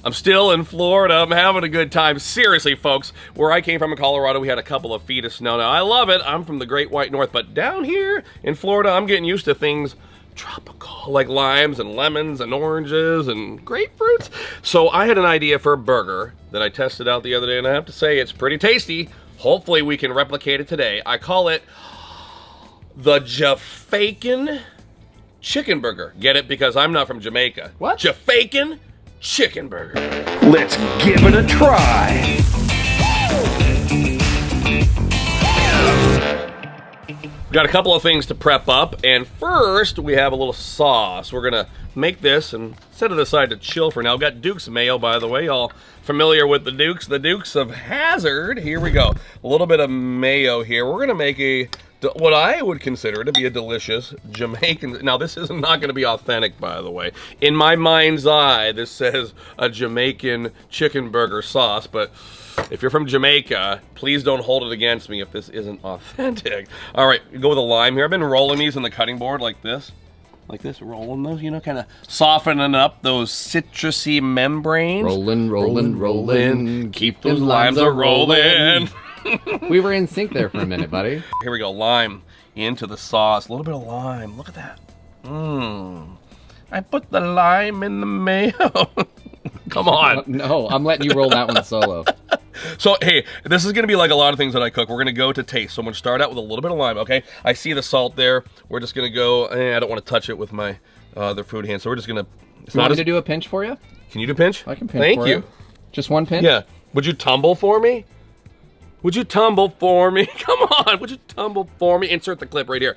I'm still in Florida. I'm having a good time. Seriously, folks, where I came from in Colorado, we had a couple of feet of snow. Now, I love it. I'm from the Great White North, but down here in Florida, I'm getting used to things tropical, like limes and lemons and oranges and grapefruits. So I had an idea for a burger that I tested out the other day, and I have to say it's pretty tasty. Hopefully we can replicate it today. I call it the Jamaican chicken burger. Get it? Because I'm not from Jamaica. What? Jamaican chicken burger. Let's give it a try. We've got a couple of things to prep up, and first we have a little sauce. We're gonna make this and set it aside to chill for now. We've got Duke's mayo, by the way. Y'all familiar with the Dukes of Hazzard. Here we go. A little bit of mayo here. We're gonna make what I would consider to be a delicious Jamaican. Now, this is not going to be authentic, by the way. In my mind's eye, this says a Jamaican chicken burger sauce, but if you're from Jamaica, please don't hold it against me if this isn't authentic. All right, go with a lime here. I've been rolling these on the cutting board like this, rolling those, you know, kind of softening up those citrusy membranes. Rolling. Keep those limes a-rolling. We were in sync there for a minute, buddy. Here we go, lime into the sauce. A little bit of lime, look at that. I put the lime in the mayo. Come on. No, I'm letting you roll that one solo. So, hey, this is gonna be like a lot of things that I cook. We're gonna go to taste. So I'm gonna start out with a little bit of lime, okay? I see the salt there. We're just gonna go, I don't wanna touch it with my other food hand, so we're just gonna... You want me to do a pinch for you? Can you do a pinch? I can pinch Thank for you. Just one pinch? Yeah. Would you tumble for me? Would you tumble for me? Come on, would you tumble for me? Insert the clip right here.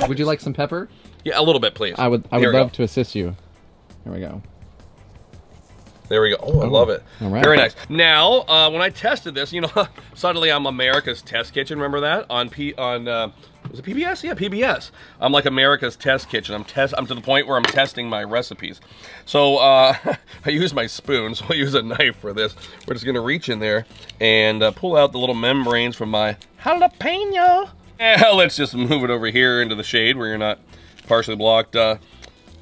Would you like some pepper? Yeah, a little bit, please. I would love to assist you. Here we go. There we go. Oh, I love it. All right. Very nice. Now, when I tested this, you know, suddenly I'm America's Test Kitchen. Remember that was it PBS? Yeah, PBS. I'm like America's Test Kitchen. I'm to the point where I'm testing my recipes. So I use my spoon, so I'll use a knife for this. We're just gonna reach in there and pull out the little membranes from my jalapeno. Let's just move it over here into the shade where you're not partially blocked.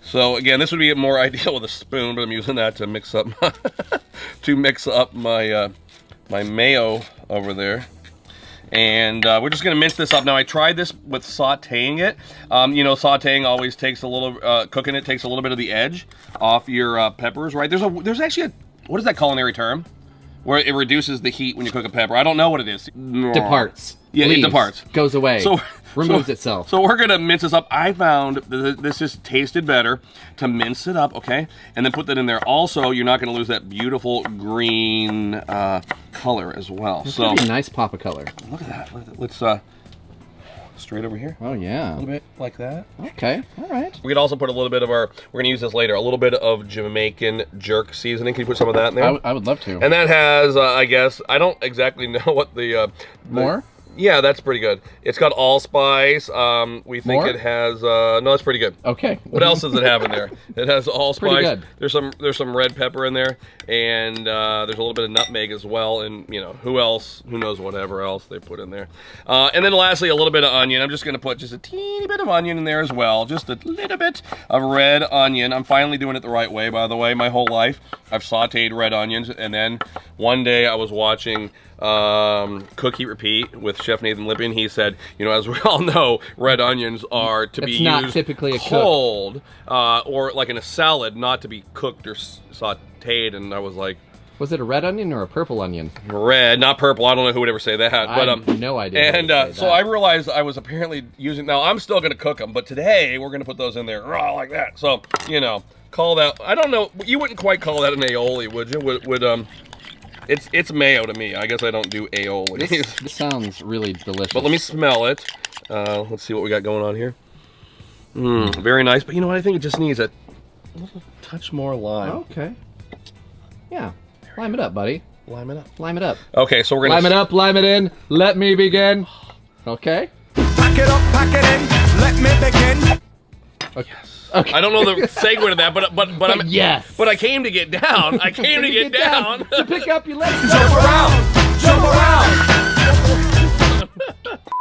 So again, this would be more ideal with a spoon, but I'm using that to mix up my my mayo over there. And we're just gonna mince this up. Now, I tried this with sauteing it. You know, sauteing always takes a little, cooking it takes a little bit of the edge off your peppers, right? There's actually a, what is that culinary term? Where it reduces the heat when you cook a pepper. I don't know what it is. Departs. Yeah, Leaves. it departs. Goes away. So removes itself. So we're gonna mince this up. I found this just tasted better to mince it up, okay? And then put that in there. Also, you're not gonna lose that beautiful green color as well. It's gonna be a nice pop of color. Look at that. Let's straight over here. Oh yeah. A little bit like that. Okay. All right. We could also put a little bit of we're gonna use this later, a little bit of Jamaican jerk seasoning. Can you put some of that in there? I would love to. And that has, I guess, I don't exactly know what more? Yeah, that's pretty good. It's got allspice. We think More? it has. No, that's pretty good. Okay. What else does it have in there? It has allspice. Pretty good. There's some red pepper in there, and there's a little bit of nutmeg as well. And you know, who knows whatever else they put in there. And then lastly, a little bit of onion. I'm just gonna put just a teeny bit of onion in there as well. Just a little bit of red onion. I'm finally doing it the right way, by the way. My whole life, I've sauteed red onions, and then one day I was watching Cook Eat Repeat with Chef Nathan Lippian. He said, you know, as we all know, red onions are to be not used typically a cold, or like in a salad, not to be cooked or sauteed. And I was like, was it a red onion or a purple onion? Red, not purple. I don't know who would ever say that. I have no idea. And so I realized I was apparently using. Now I'm still going to cook them, but today we're going to put those in there raw like that. So you know, call that. I don't know. You wouldn't quite call that an aioli, would you? Would It's mayo to me. I guess I don't do aioli. This sounds really delicious. But let me smell it. Let's see what we got going on here. Very nice. But you know what? I think it just needs a little touch more lime. Okay. Yeah. Lime it up, buddy. Lime it up. Lime it up. Okay, so we're gonna lime it up. Lime it in. Let me begin. Okay. Pack it up, pack it in. Let me begin. Okay. Yes. Okay. I don't know the segue to that, but I'm yes. But I came to get down. I came to get down. To pick up your legs. Jump around. Jump around.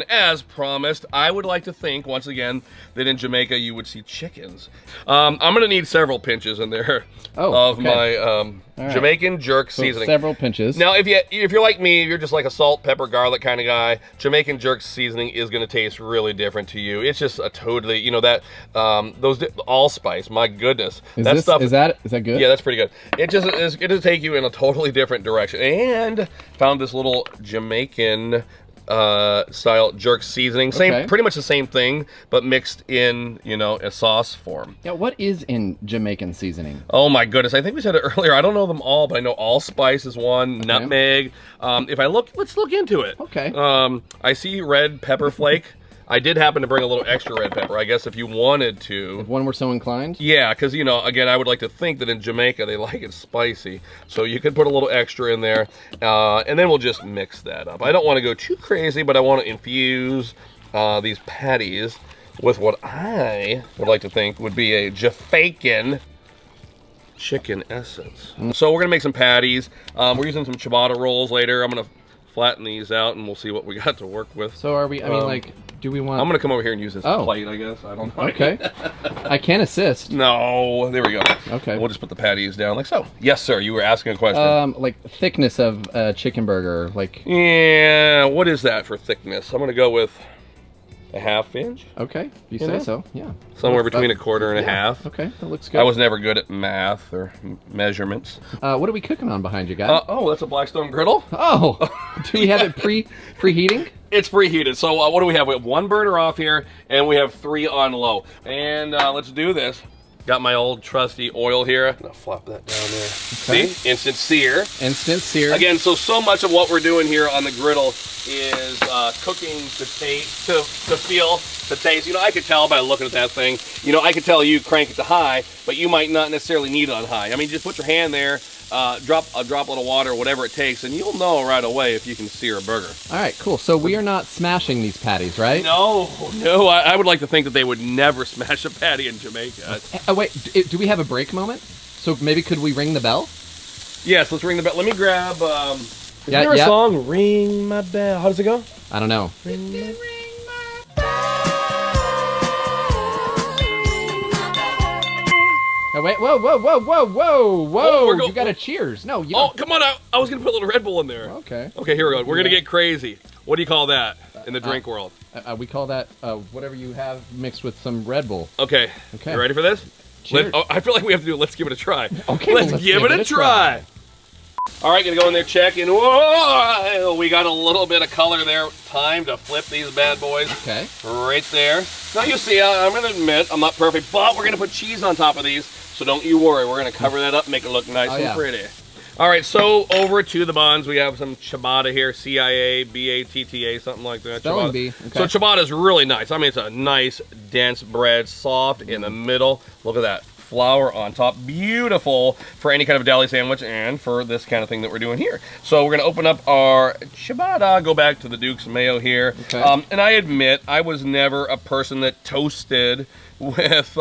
as promised, I would like to think, once again, that in Jamaica you would see chickens. I'm going to need several pinches in there of my Jamaican jerk seasoning. Several pinches. Now, if you're like me, if you're just like a salt, pepper, garlic kind of guy, Jamaican jerk seasoning is going to taste really different to you. It's just a totally, you know, that those allspice. My goodness, Is that good? Yeah, that's pretty good. It's going to take you in a totally different direction. And found this little Jamaican style jerk seasoning. Pretty much the same thing, but mixed in, you know, a sauce form. Yeah, what is in Jamaican seasoning? Oh my goodness, I think we said it earlier. I don't know them all, but I know allspice is one, nutmeg. If I look, let's look into it. Okay. I see red pepper flake. I did happen to bring a little extra red pepper, I guess, if you wanted to. If one were so inclined? Yeah, because, you know, again, I would like to think that in Jamaica they like it spicy. So you could put a little extra in there, and then we'll just mix that up. I don't want to go too crazy, but I want to infuse these patties with what I would like to think would be a Jamaican chicken essence. So we're going to make some patties. We're using some ciabatta rolls later. I'm going to flatten these out, and we'll see what we got to work with. So are we, I mean, like, do we want... I'm going to come over here and use this plate, I guess. I don't know. Okay. I can assist. No, there we go. Okay. We'll just put the patties down like so. Yes, sir, you were asking a question. Like thickness of chicken burger, like... Yeah, what is that for thickness? I'm going to go with a half inch. Okay, you say so, yeah. Somewhere between a quarter and a half. Okay, that looks good. I was never good at math or measurements. What are we cooking on behind you, guy? Oh, that's a Blackstone Griddle. Oh, do we have it preheating? It's preheated. So what do we have? We have one burner off here, and we have 3 on low. And let's do this. Got my old trusty oil here. I'm gonna flop that down there. Okay. See? Instant sear. Instant sear. Again, so much of what we're doing here on the griddle is cooking to taste, to feel, to taste. You know, I could tell by looking at that thing. You know, I could tell you crank it to high, but you might not necessarily need it on high. I mean, just put your hand there, drop a droplet of water, whatever it takes, and you'll know right away if you can sear a burger. All right, cool. So we are not smashing these patties, right? No. I would like to think that they would never smash a patty in Jamaica. Wait, do we have a break moment? So maybe could we ring the bell? Yes, let's ring the bell. Let me grab, is there a song? Ring my bell. How does it go? I don't know. Ring my Oh, wait, whoa, you got a cheers. No, you don't. Oh, come on, I was going to put a little Red Bull in there. Okay. Okay, here we go. We're going to get crazy. What do you call that in the drink world? We call that whatever you have mixed with some Red Bull. Okay. You ready for this? Cheers. I feel like we have to do it. Let's give it a try. Okay, let's give it a try. All right, gonna go in there, check, and whoa, we got a little bit of color there. Time to flip these bad boys. Okay. Right there. Now you see, I'm gonna admit, I'm not perfect, but we're gonna put cheese on top of these, so don't you worry. We're gonna cover that up, make it look nice and pretty. All right, so over to the buns, we have some ciabatta here, C-I-A-B-A-T-T-A, something like that. Spelling bee. Okay. So ciabatta is really nice. I mean, it's a nice, dense bread, soft in the middle. Look at that. Flour on top, beautiful for any kind of deli sandwich and for this kind of thing that we're doing here. So we're gonna open up our ciabatta, go back to the Duke's mayo here. Okay. And I admit, I was never a person that toasted with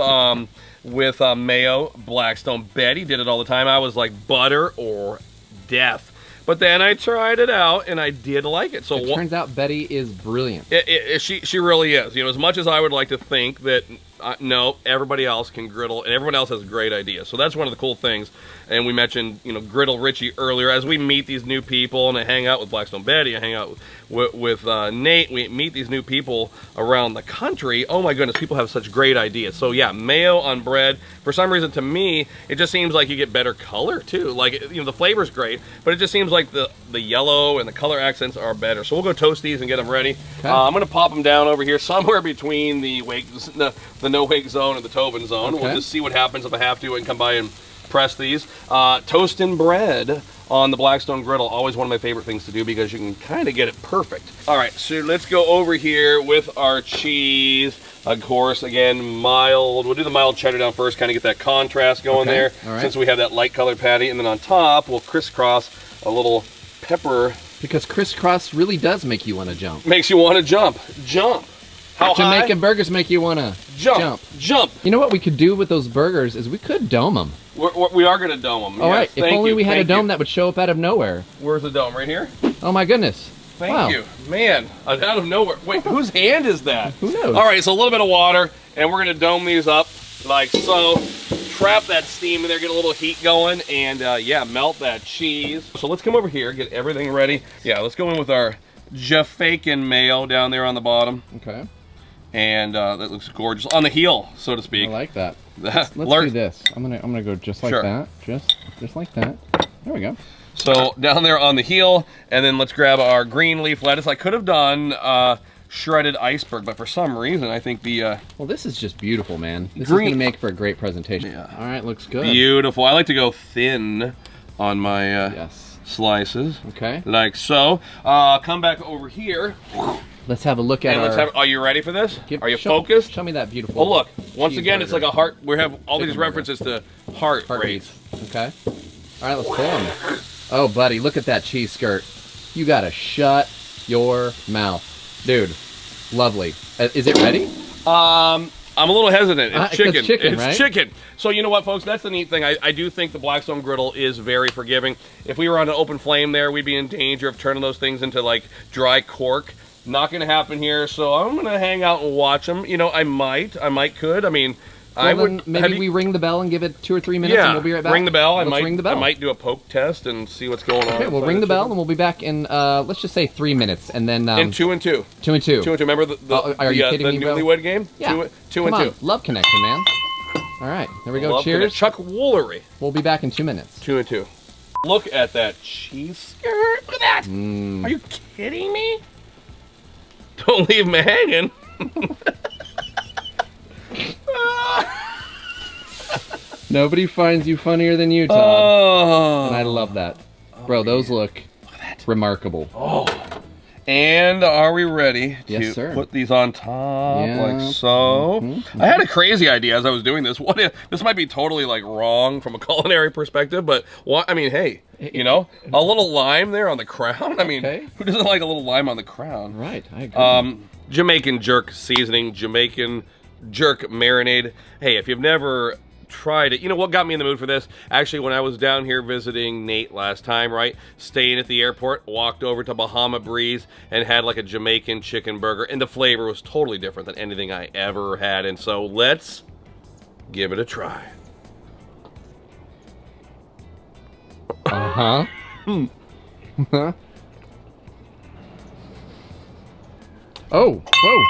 mayo. Blackstone Betty did it all the time. I was like butter or death. But then I tried it out, and I did like it. So it turns out Betty is brilliant. She really is. You know, as much as I would like to think that, no, everybody else can griddle, and everyone else has great ideas. So that's one of the cool things. And we mentioned, you know, Griddle Richie earlier. As we meet these new people, and I hang out with Blackstone Betty, I hang out with Nate, we meet these new people around the country. Oh my goodness, people have such great ideas. So yeah, mayo on bread. For some reason, to me, it just seems like you get better color too. Like, you know, the flavor's great, but it just seems like the yellow and the color accents are better. So we'll go toast these and get them ready. Okay. I'm gonna pop them down over here somewhere between the no-wake zone and the Toven zone. Okay. We'll just see what happens if I have to and come by and press these. Toasting bread on the Blackstone Griddle, always one of my favorite things to do because you can kind of get it perfect. All right, so let's go over here with our cheese. Of course, again, mild. We'll do the mild cheddar down first, kind of get that contrast going there. All right. Since we have that light colored patty. And then on top, we'll crisscross a little pepper. Because crisscross really does make you want to jump. Makes you want to jump. Jump. How high? Jamaican burgers make you want to jump. Jump. You know what we could do with those burgers is we could dome them. We are going to dome them. All right. If only we had a dome that would show up out of nowhere. Where's the dome? Right here? Oh my goodness. Thank you. Man, out of nowhere. Wait, whose hand is that? Who knows? All right, so a little bit of water, and we're going to dome these up like so. Trap that steam in there, get a little heat going, and yeah, melt that cheese. So let's come over here, get everything ready. Yeah, let's go in with our Jamaican mayo down there on the bottom. Okay. And that looks gorgeous. On the heel, so to speak. I like that. Let's do this. I'm gonna go just like that. Just like that. There we go. So down there on the heel, and then let's grab our green leaf lettuce. I could have done shredded iceberg, but for some reason I think the well, this is just beautiful, man. This green is gonna make for a great presentation. Yeah. All right, looks good. Beautiful. I like to go thin on my yes. slices. Okay. Like so. Come back over here. Let's have a look at are you ready for this? Are you focused? Show me that beautiful. Oh look, once again, it's like a heart. We have all these references to heart rates. Okay. All right, let's pull them. Oh, buddy, look at that cheese skirt. You gotta shut your mouth, dude. Lovely. Is it ready? I'm a little hesitant. It's chicken. It's right? Chicken. So you know what, folks? That's the neat thing. I do think the Blackstone Griddle is very forgiving. If we were on an open flame there, we'd be in danger of turning those things into like dry cork. Not going to happen here. So I'm going to hang out and watch them. You know, I might could. I mean, well, I would. Maybe we ring the bell and give it 2 or 3 minutes, and we'll be right back. Ring the bell. Let's ring the bell. I might do a poke test and see what's going on. Okay, we'll ring the bell, and we'll be back in, let's just say 3 minutes, and then... in 2 and 2. 2 and 2. 2 and 2. Remember the newlywed game? Yeah. 2 and 2. Love connection, man. All right, there we go. Cheers. Chuck Woolery. We'll be back in 2 minutes. 2 and 2. Look at that cheese skirt. Look at that. Are you kidding me? Don't leave me hanging. Nobody finds you funnier than you, Todd. Oh. And I love that. Bro, those look remarkable. Oh. And are we ready to put these on top like so? I had a crazy idea as I was doing this. What if this might be totally like wrong from a culinary perspective, but what I mean, hey, you know, a little lime there on the crown. I mean, who doesn't like a little lime on the crown? Right, I agree. Jamaican jerk seasoning, Jamaican jerk marinade. Hey, if you've never tried it, you know what got me in the mood for this? Actually, when I was down here visiting Nate last time, right? Staying at the airport, walked over to Bahama Breeze and had like a Jamaican chicken burger, and the flavor was totally different than anything I ever had. And so let's give it a try. Uh-huh. Oh, whoa.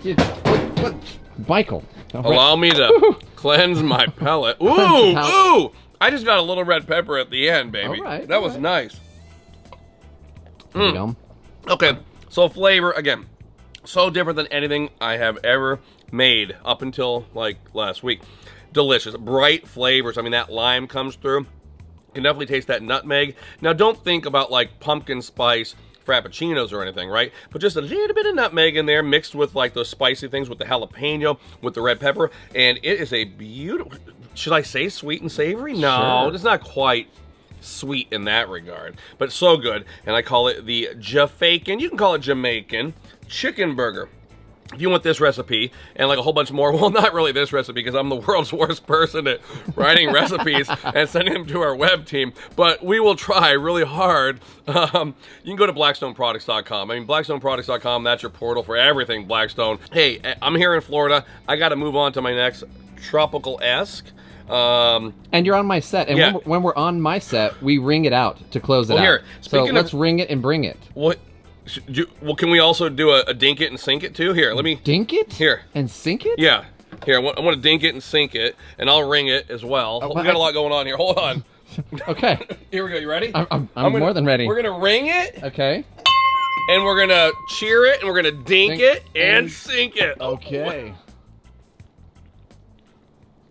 Jeez. What? Michael. Allow me to cleanse my palate. Ooh, ooh! I just got a little red pepper at the end, baby. All right, that was nice. Okay, so flavor, again, so different than anything I have ever made up until, like, last week. Delicious. Bright flavors. I mean, that lime comes through. You can definitely taste that nutmeg. Now, don't think about, like, pumpkin spice frappuccinos or anything, right? But just a little bit of nutmeg in there mixed with like those spicy things with the jalapeno, with the red pepper, and it is a beautiful, should I say sweet and savory? No, It's not quite sweet in that regard, but so good. And I call it the Jamaican, you can call it Jamaican chicken burger. If you want this recipe and like a whole bunch more, well, not really this recipe because I'm the world's worst person at writing recipes and sending them to our web team, but we will try really hard. You can go to blackstoneproducts.com. I mean, blackstoneproducts.com, that's your portal for everything Blackstone. Hey, I'm here in Florida. I got to move on to my next tropical-esque. And you're on my set, and when we're on my set, we ring it out to close it out. Here, so let's ring it and bring it. What? Well, can we also do a dink it and sink it too? Here, let me... Dink it? Here. And sink it? Yeah. Here, I want to dink it and sink it, and I'll ring it as well. We got a lot going on here. Hold on. Okay. Here we go. You ready? I'm more than ready. We're going to ring it. Okay. And we're going to cheer it, and we're going to dink it and sink it. Okay.